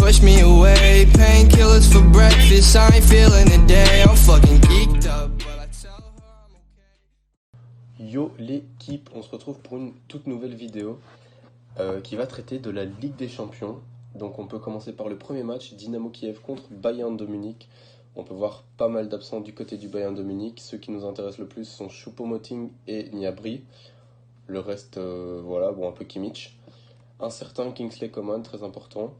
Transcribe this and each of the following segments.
push me away. Painkillers for breakfast, I ain't feeling the day. I'm fucking geeked up, but I tell her I'm okay. Yo l'équipe, on se retrouve pour une toute nouvelle vidéo qui va traiter de la Ligue des Champions. Donc on peut commencer par le premier match, Dynamo Kiev contre Bayern de Munich. On peut voir pas mal d'absents du côté du Bayern de Munich. Ceux qui nous intéressent le plus sont Choupo-Moting et Gnabry. Le reste, voilà, bon, un peu Kimmich. Un certain Kingsley Coman, très important.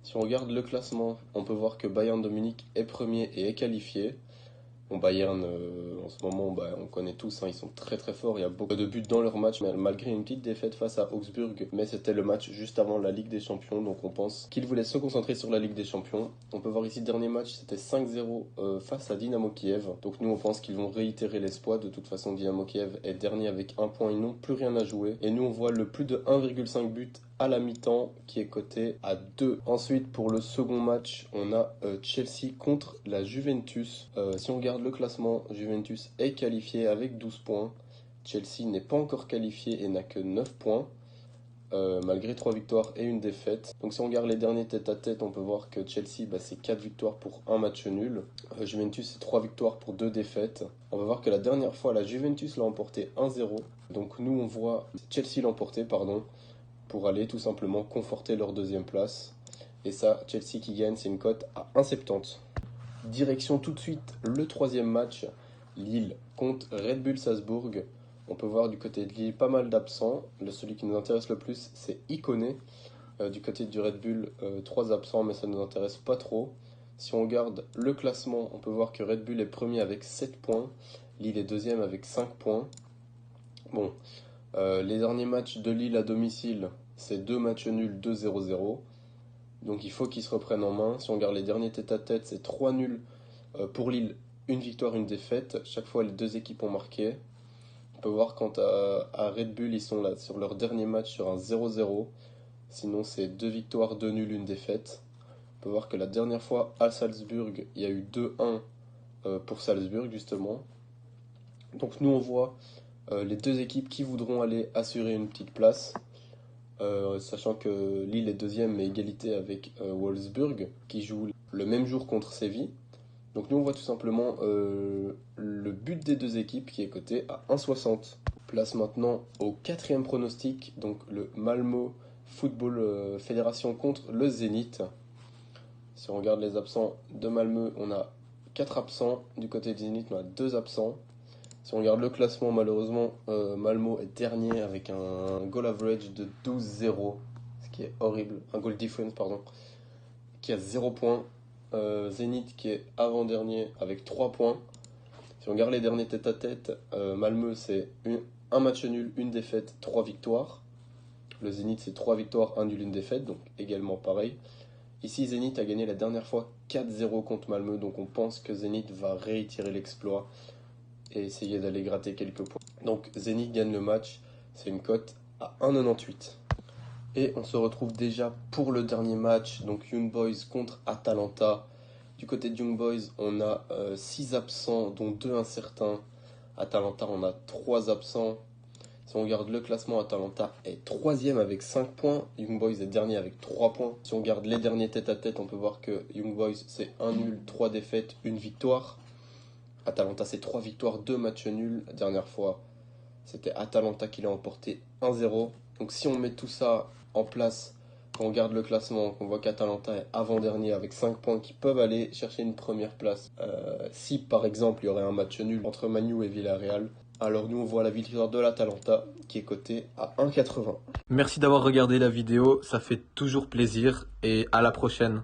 Si on regarde le classement, on peut voir que Bayern de Munich est premier et est qualifié. Bon, Bayern, en ce moment, on connaît tous, hein, ils sont très très forts. Il y a beaucoup de buts dans leur match, malgré une petite défaite face à Augsburg. Mais c'était le match juste avant la Ligue des Champions, donc on pense qu'ils voulaient se concentrer sur la Ligue des Champions. On peut voir ici, le dernier match, c'était 5-0 face à Dynamo Kiev. Donc nous, on pense qu'ils vont réitérer l'exploit. De toute façon, Dynamo Kiev est dernier avec 1 point, ils n'ont plus rien à jouer. Et nous, on voit le plus de 1,5 buts à la mi-temps qui est coté à 2. Ensuite, pour le second match, on a Chelsea contre la Juventus. Si on regarde le classement, Juventus est qualifié avec 12 points. Chelsea n'est pas encore qualifié et n'a que 9 points, malgré 3 victoires et une défaite. Donc si on regarde les derniers tête-à-tête, on peut voir que Chelsea, c'est 4 victoires pour 1 match nul. Juventus, c'est 3 victoires pour 2 défaites. On va voir que la dernière fois, la Juventus l'a emporté 1-0. Donc nous, on voit Chelsea l'emporter, pour aller tout simplement conforter leur deuxième place. Et ça, Chelsea qui gagne, c'est une cote à 1,70. Direction tout de suite le troisième match, Lille contre Red Bull Salzbourg. On peut voir du côté de Lille pas mal d'absents. Celui qui nous intéresse le plus, c'est Ikoné. Du côté du Red Bull, 3 absents, mais ça ne nous intéresse pas trop. Si on regarde le classement, on peut voir que Red Bull est premier avec 7 points. Lille est deuxième avec 5 points. Bon, les derniers matchs de Lille à domicile, c'est 2 matchs nuls, 2-0-0. Donc il faut qu'ils se reprennent en main. Si on regarde les derniers tête-à-tête, c'est 3 nuls pour Lille, une victoire, une défaite. Chaque fois, les deux équipes ont marqué. On peut voir quant à Red Bull, ils sont là sur leur dernier match sur un 0-0. Sinon, c'est 2 victoires, 2 nuls, une défaite. On peut voir que la dernière fois à Salzbourg, il y a eu 2-1 pour Salzbourg, justement. Donc nous, on voit les deux équipes qui voudront aller assurer une petite place. Sachant que Lille est deuxième mais égalité avec Wolfsburg qui joue le même jour contre Séville. Donc nous on voit tout simplement le but des deux équipes qui est coté à 1,60. Place maintenant au quatrième pronostic, donc le Malmö Football Fédération contre le Zénith. Si on regarde les absents de Malmö, on a 4 absents, du côté du Zénith on a 2 absents. Si on regarde le classement, malheureusement, Malmö est dernier avec un goal average de 12-0, ce qui est horrible. Un goal difference, pardon, qui a 0 points. Zénith qui est avant-dernier avec 3 points. Si on regarde les derniers tête-à-tête, Malmö c'est un match nul, une défaite, 3 victoires. Le Zénith c'est 3 victoires, 1 nul, une défaite, donc également pareil. Ici, Zénith a gagné la dernière fois 4-0 contre Malmö, donc on pense que Zénith va réitérer l'exploit et essayer d'aller gratter quelques points. Donc Zénith gagne le match, c'est une cote à 1,98. Et on se retrouve déjà pour le dernier match, donc Young Boys contre Atalanta. Du côté de Young Boys, on a 6 absents, dont 2 incertains. Atalanta, on a 3 absents. Si on regarde le classement, Atalanta est 3ème avec 5 points. Young Boys est dernier avec 3 points. Si on regarde les derniers tête-à-tête, on peut voir que Young Boys, c'est 1 nul, 3 défaites, 1 victoire. Atalanta, c'est 3 victoires, 2 matchs nuls. La dernière fois, c'était Atalanta qui l'a emporté 1-0. Donc si on met tout ça en place, quand on regarde le classement, qu'on voit qu'Atalanta est avant-dernier avec 5 points qui peuvent aller chercher une première place. Si par exemple il y aurait un match nul entre Man U et Villarreal, alors nous on voit la victoire de l'Atalanta qui est cotée à 1,80. Merci d'avoir regardé la vidéo, ça fait toujours plaisir et à la prochaine.